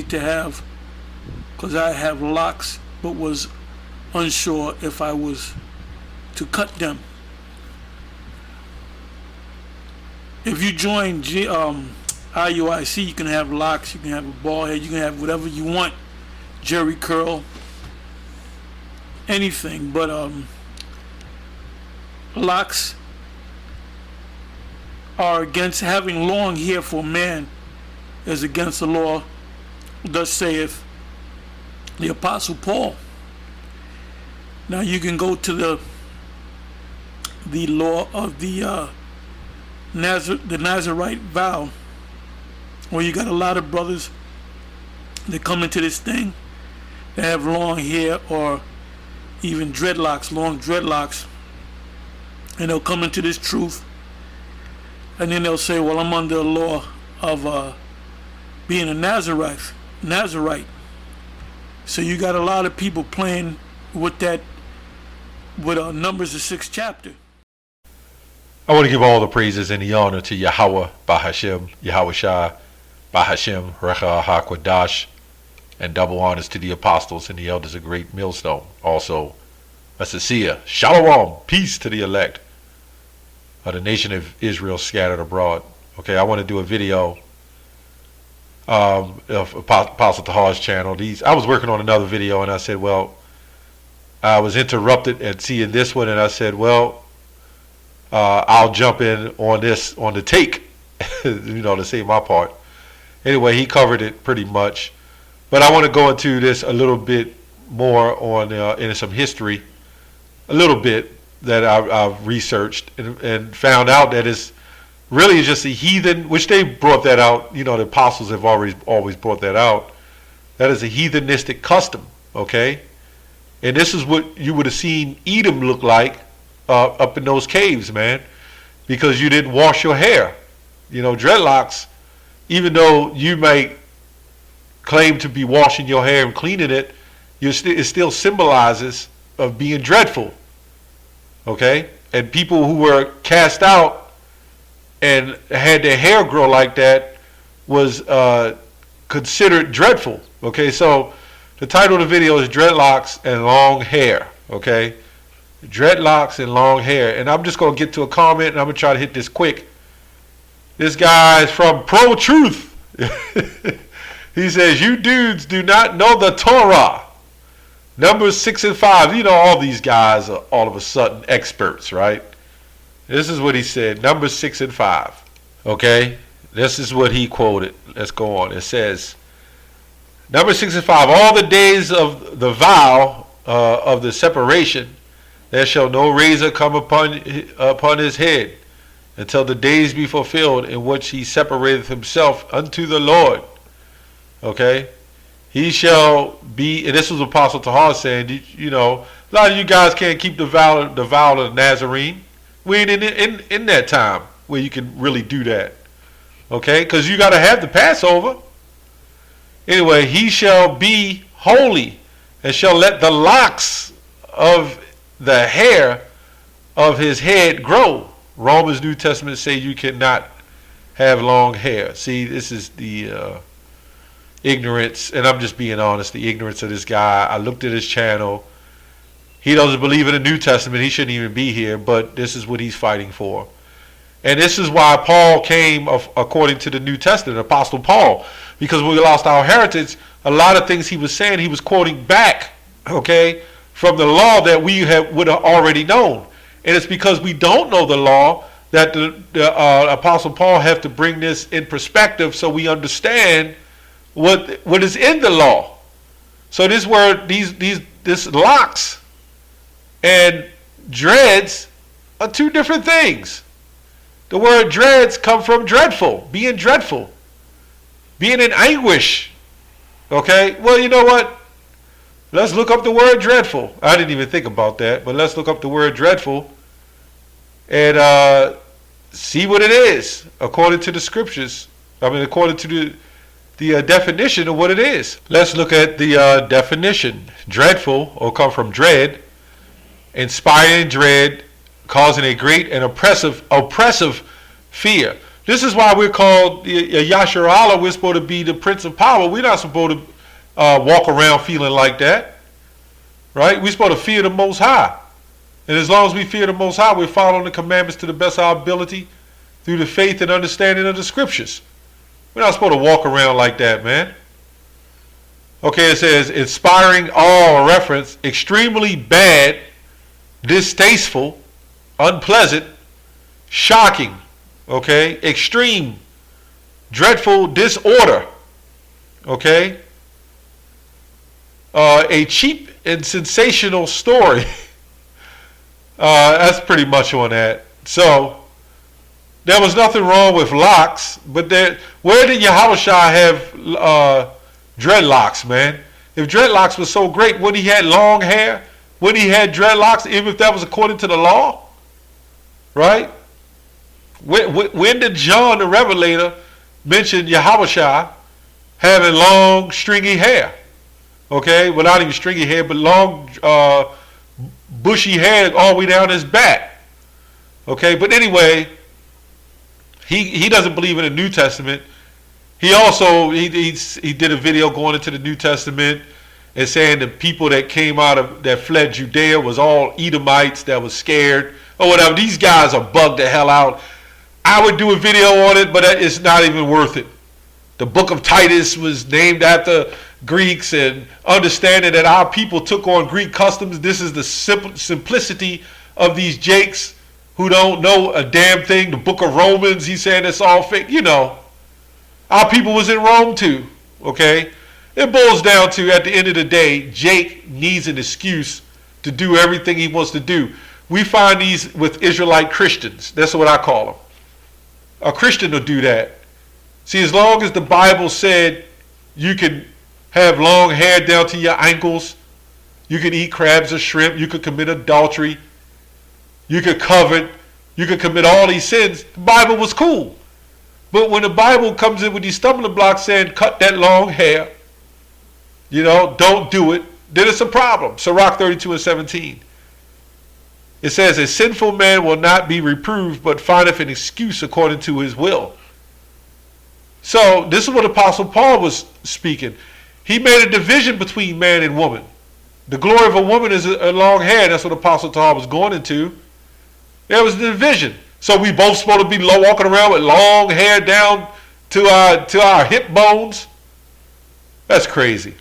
to have, because I have locks, but was unsure if I was to cut them. If you join IUIC, you can have locks, you can have a bald head, you can have whatever you want, jerry curl, anything. But locks are against having long hair for a man, is against the law. Thus saith the Apostle Paul. Now you can go to the law of the Nazarite vow, where you got a lot of brothers that come into this thing that have long hair or even dreadlocks, long dreadlocks, and they'll come into this truth, and then they'll say, well, I'm under the law of being a Nazarite. So you got a lot of people playing with that, with Numbers, the 6th chapter. I want to give all the praises and the honor to Yahweh, Bahashem, Yahweh Shai, Bahashem, Recha HaKodash, and double honors to the apostles and the elders of Great Millstone. Also, a sincere Shalom, peace to the elect of the nation of Israel scattered abroad. Okay, I want to do a video of Apostle Tahar's channel. I was working on another video, and I said, well, I was interrupted at seeing this one, and I said, well, I'll jump in on this, on the take, to say my part. Anyway, he covered it pretty much, but I want to go into this a little bit more on in some history, a little bit that I've researched and found out that it's really just a heathen, which they brought that out. The apostles have always brought that out. That is a heathenistic custom, okay? And this is what you would have seen Edom look like up in those caves, man, because you didn't wash your hair. Dreadlocks, even though you may claim to be washing your hair and cleaning it, it still symbolizes of being dreadful, okay? And people who were cast out and had their hair grow like that was considered dreadful, okay? So the title of the video is Dreadlocks and Long Hair, okay? Dreadlocks and long hair. And I'm just going to get to a comment, and I'm going to try to hit this quick. This guy is from Pro Truth. He says, you dudes do not know the Torah. Numbers 6 and 5. All these guys are all of a sudden experts, right? This is what he said. Numbers 6 and 5. Okay? This is what he quoted. Let's go on. It says, Numbers 6 and 5. All the days of the vow of the separation, there shall no razor come upon his head until the days be fulfilled in which he separateth himself unto the Lord. Okay? He shall be, and this was Apostle Tahar saying, a lot of you guys can't keep the vow of the Nazarene. We ain't in that time where you can really do that. Okay? Because you got to have the Passover. Anyway, he shall be holy and shall let the locks of the hair of his head grow. Romans New Testament say you cannot have long hair. See, this is the ignorance, and I'm just being honest, the ignorance of this guy. I looked at his channel. He doesn't believe in the New Testament. He shouldn't even be here, but this is what he's fighting for. And this is why Paul came according to the New Testament, Apostle Paul, because when we lost our heritage, a lot of things he was saying, he was quoting back, okay, from the law that we would have already known. And it's because we don't know the law that the Apostle Paul have to bring this in perspective so we understand what is in the law. So this word, this locks and dreads are two different things. The word dreads come from dreadful, being in anguish. Okay, well, you know what? Let's look up the word dreadful. I didn't even think about that, but let's look up the word dreadful and see what it is according to the scriptures. According to the definition of what it is. Let's look at the definition. Dreadful, or come from dread, inspiring dread, causing a great and oppressive fear. This is why we're called Yasher Allah. We're supposed to be the Prince of Power. We're not supposed to walk around feeling like that, right? We're supposed to fear the Most High. And as long as we fear the Most High, we're following the commandments to the best of our ability through the faith and understanding of the scriptures. We're not supposed to walk around like that, man. Okay, it says, inspiring all reference, extremely bad, distasteful, unpleasant, shocking, okay, extreme, dreadful disorder, okay, a cheap and sensational story. That's pretty much on that. So, there was nothing wrong with locks, but where did Yahushua have dreadlocks, man? If dreadlocks was so great, when he had long hair, when he had dreadlocks, even if that was according to the law, right? When did John the Revelator mention Yahushua having long, stringy hair? Okay, well, not even stringy hair, but long, bushy hair all the way down his back. Okay, but anyway, he doesn't believe in the New Testament. He also he did a video going into the New Testament and saying the people that came that fled Judea was all Edomites that was scared or whatever. These guys are bugged the hell out. I would do a video on it, but it's not even worth it. The book of Titus was named after Greeks, and understanding that our people took on Greek customs. This is the simplicity of these jakes who don't know a damn thing. The book of Romans, he's saying it's all fake. You know, our people was in Rome too, okay? It boils down to, at the end of the day, Jake needs an excuse to do everything he wants to do. We find these with Israelite Christians. That's what I call them. A Christian will do that. See, as long as the Bible said you can have long hair down to your ankles, you can eat crabs or shrimp, you could commit adultery, you could covet, you could commit all these sins, the Bible was cool. But when the Bible comes in with these stumbling blocks saying cut that long hair, you know, don't do it, then it's a problem. Sirach 32:17. It says, a sinful man will not be reproved, but findeth an excuse according to his will. So this is what Apostle Paul was speaking. He made a division between man and woman. The glory of a woman is a long hair. That's what Apostle Paul was going into. There was a division. So we both supposed to be walking around with long hair down to our hip bones. That's crazy.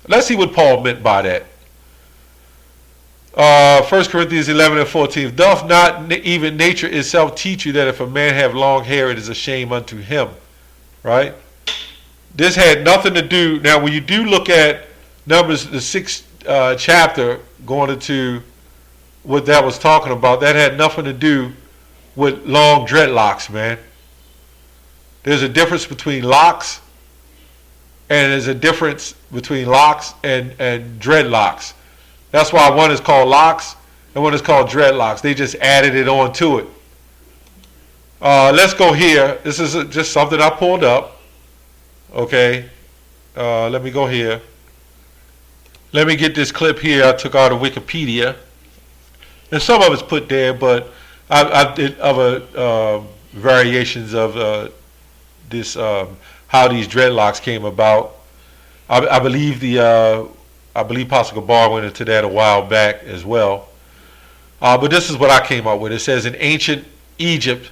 Let's see what Paul meant by that. 1 Corinthians 11:14. Doth not even nature itself teach you that if a man have long hair, it is a shame unto him? Right? This had nothing to do. Now, when you do look at Numbers, the 6th chapter, going into what that was talking about, that had nothing to do with long dreadlocks, man. There's a difference between locks, and there's a difference between locks and dreadlocks. That's why one is called locks and one is called dreadlocks. They just added it on to it. Let's go here. This is just something I pulled up. Okay. Let me go here. Let me get this clip here. I took out of Wikipedia. And some of it's put there, but I did other variations of this, how these dreadlocks came about. I believe Pastor Gabar went into that a while back as well. But this is what I came up with. It says in ancient Egypt,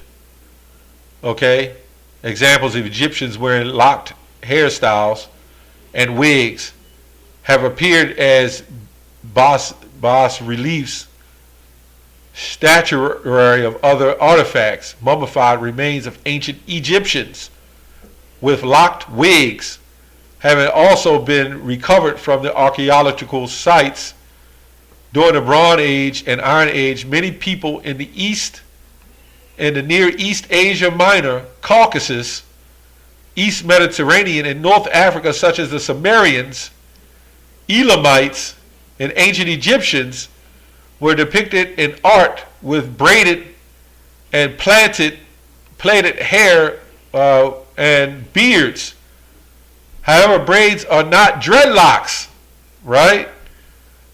okay, examples of Egyptians wearing locked hairstyles and wigs have appeared as bas reliefs, statuary of other artifacts, mummified remains of ancient Egyptians with locked wigs, having also been recovered from the archaeological sites during the Bronze Age and Iron Age. Many people in the East, in the Near East, Asia Minor, Caucasus, East Mediterranean, and North Africa, such as the Sumerians, Elamites, and ancient Egyptians, were depicted in art with braided and plaited hair and beards. However, braids are not dreadlocks, right?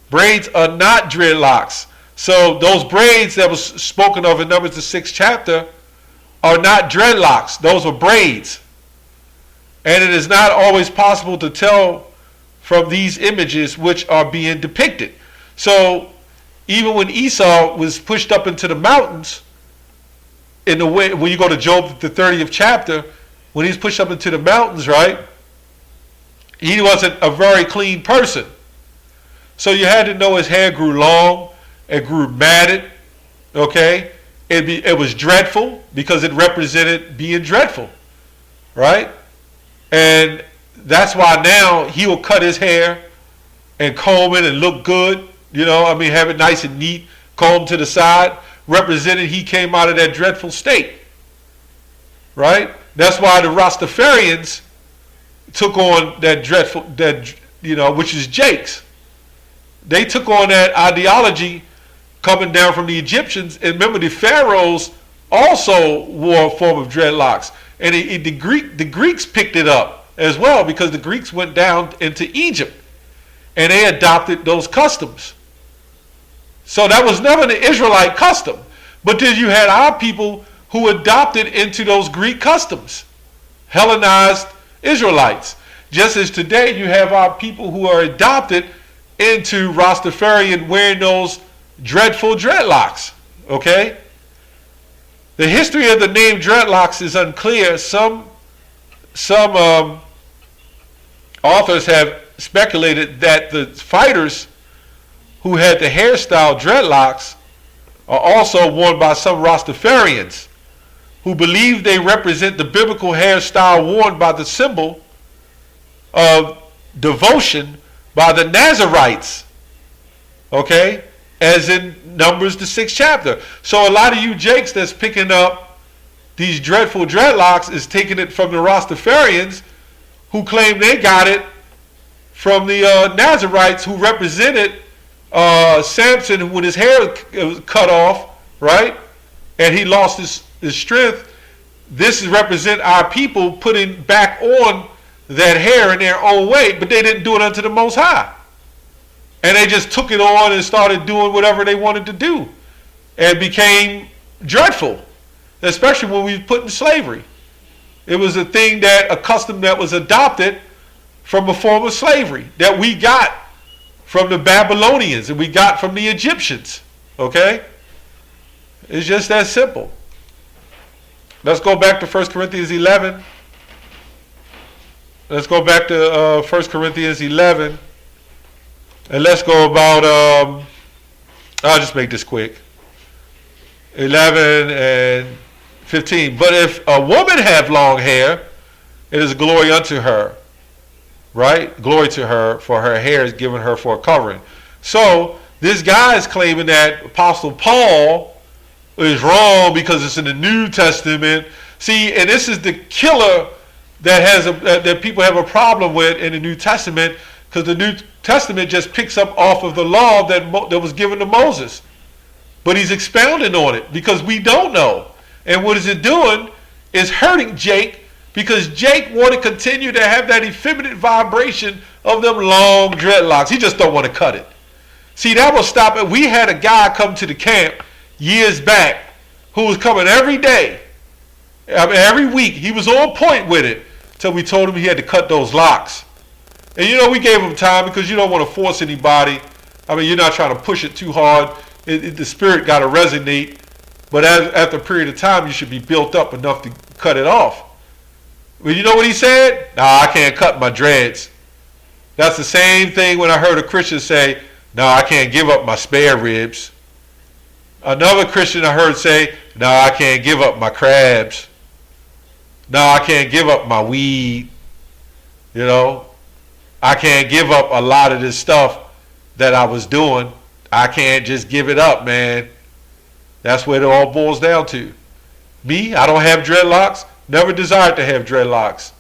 Braids are not dreadlocks. So those braids that was spoken of in Numbers the 6th chapter are not dreadlocks. Those were braids. And it is not always possible to tell from these images which are being depicted. So even when Esau was pushed up into the mountains, in the way, when you go to Job, the 30th chapter, when he's pushed up into the mountains, right, he wasn't a very clean person. So you had to know his hair grew long, it grew matted, okay? It was dreadful because it represented being dreadful, right? And that's why now he will cut his hair and comb it and look good, you know, I mean, have it nice and neat, comb to the side, representing he came out of that dreadful state, right? That's why the Rastafarians took on that dreadful, which is Jake's. They took on that ideology coming down from the Egyptians. And remember, the pharaohs also wore a form of dreadlocks. And the Greeks picked it up as well, because the Greeks went down into Egypt and they adopted those customs. So that was never the Israelite custom. But then you had our people who adopted into those Greek customs, Hellenized Israelites. Just as today you have our people who are adopted into Rastafarian wearing those dreadful dreadlocks, okay? The history of the name dreadlocks is unclear. Some authors have speculated that the fighters who had the hairstyle dreadlocks are also worn by some Rastafarians who believe they represent the biblical hairstyle worn by the symbol of devotion by the Nazarites, okay, as in Numbers, the 6th chapter. So a lot of you Jakes that's picking up these dreadful dreadlocks is taking it from the Rastafarians who claim they got it from the Nazarites who represented Samson when his hair was cut off, right? And he lost his strength. This is represent our people putting back on that hair in their own way, but they didn't do it unto the Most High. And they just took it on and started doing whatever they wanted to do and became dreadful, especially when we were put in slavery. It was a thing a custom that was adopted from a form of slavery that we got from the Babylonians and we got from the Egyptians, okay? It's just that simple. Let's go back to 1 Corinthians 11. Let's go back to 1 Corinthians 11. And let's go about, I'll just make this quick. 11 and 15. But if a woman have long hair, it is glory unto her. Right? Glory to her, for her hair is given her for a covering. So this guy is claiming that Apostle Paul is wrong because it's in the New Testament. See, and this is the killer that people have a problem with in the New Testament, because the New Testament just picks up off of the law that was given to Moses. But he's expounding on it because we don't know. And what is it doing is hurting Jake, because Jake want to continue to have that effeminate vibration of them long dreadlocks. He just don't want to cut it. See, that will stop it. We had a guy come to the camp years back who was coming every day. I mean, every week. He was on point with it till we told him he had to cut those locks. And we gave him time because you don't want to force anybody. I mean, you're not trying to push it too hard. The spirit got to resonate. But after a period of time, you should be built up enough to cut it off. Well, you know what he said? Nah, I can't cut my dreads. That's the same thing when I heard a Christian say, nah, I can't give up my spare ribs. Another Christian I heard say, nah, I can't give up my crabs. Nah, I can't give up my weed. I can't give up a lot of this stuff that I was doing. I can't just give it up, man. That's what it all boils down to. Me, I don't have dreadlocks. Never desired to have dreadlocks.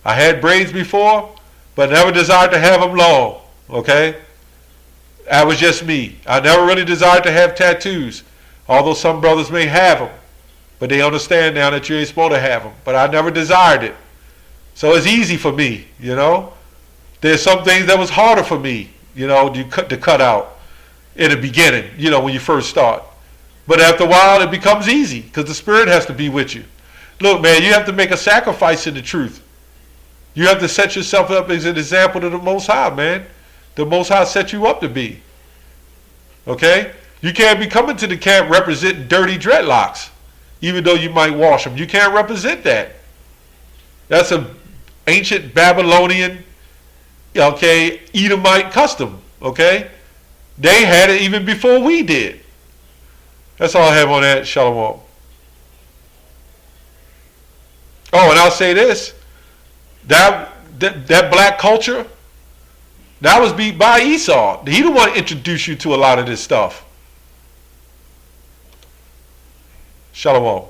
I had braids before, but never desired to have them long, okay? That was just me. I never really desired to have tattoos, although some brothers may have them, but they understand now that you ain't supposed to have them. But I never desired it. So it's easy for me, There's some things that was harder for me, to cut out in the beginning, when you first start. But after a while, it becomes easy because the Spirit has to be with you. Look, man, you have to make a sacrifice in the truth. You have to set yourself up as an example to the Most High, man. The Most High set you up to be. Okay? You can't be coming to the camp representing dirty dreadlocks, even though you might wash them. You can't represent that. That's an ancient Babylonian, okay, Edomite custom. Okay? They had it even before we did. That's all I have on that. Shalom. Oh, and I'll say this. That black culture, that was beat by Esau. He the one to introduce you to a lot of this stuff. Shalom.